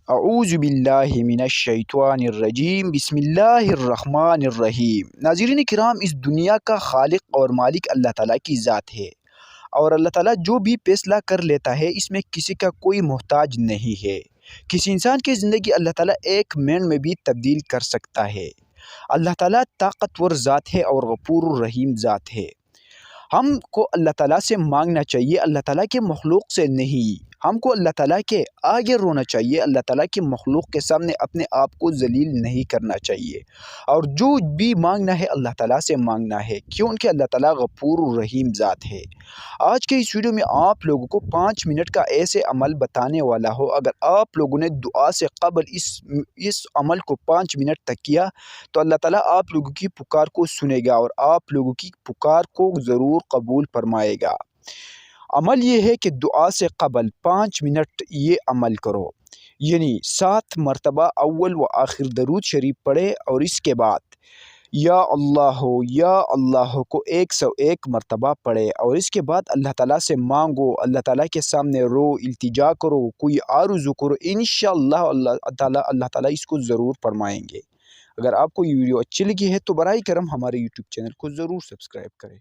اعوذ باللہ من الشیطان الرجیم، بسم اللہ الرحمن الرحیم۔ ناظرین کرام، اس دنیا کا خالق اور مالک اللہ تعالیٰ کی ذات ہے، اور اللہ تعالیٰ جو بھی فیصلہ کر لیتا ہے اس میں کسی کا کوئی محتاج نہیں ہے۔ کسی انسان کی زندگی اللہ تعالیٰ ایک منٹ میں بھی تبدیل کر سکتا ہے۔ اللہ تعالیٰ طاقتور ذات ہے اور غفور الرحیم ذات ہے۔ ہم کو اللہ تعالیٰ سے مانگنا چاہیے، اللہ تعالیٰ کے مخلوق سے نہیں۔ ہم کو اللہ تعالیٰ کے آگے رونا چاہیے، اللہ تعالیٰ کی مخلوق کے سامنے اپنے آپ کو ذلیل نہیں کرنا چاہیے، اور جو بھی مانگنا ہے اللہ تعالیٰ سے مانگنا ہے، کیونکہ اللہ تعالیٰ غفور الرحیم ذات ہے۔ آج کے اس ویڈیو میں آپ لوگوں کو 5 منٹ کا ایسے عمل بتانے والا ہو، اگر آپ لوگوں نے دعا سے قبل اس عمل کو 5 منٹ تک کیا تو اللہ تعالیٰ آپ لوگوں کی پکار کو سنے گا اور آپ لوگوں کی پکار کو ضرور قبول فرمائے گا۔ عمل یہ ہے کہ دعا سے قبل 5 منٹ یہ عمل کرو، یعنی 7 مرتبہ اول و آخر درود شریف پڑھے، اور اس کے بعد یا اللہ کو 101 مرتبہ پڑھے، اور اس کے بعد اللہ تعالیٰ سے مانگو، اللہ تعالیٰ کے سامنے رو، التجا کرو، کوئی آرزو کرو، انشاءاللہ اللہ تعالیٰ اس کو ضرور فرمائیں گے۔ اگر آپ کو یہ ویڈیو اچھی لگی ہے تو براہ کرم ہمارے یوٹیوب چینل کو ضرور سبسکرائب کریں۔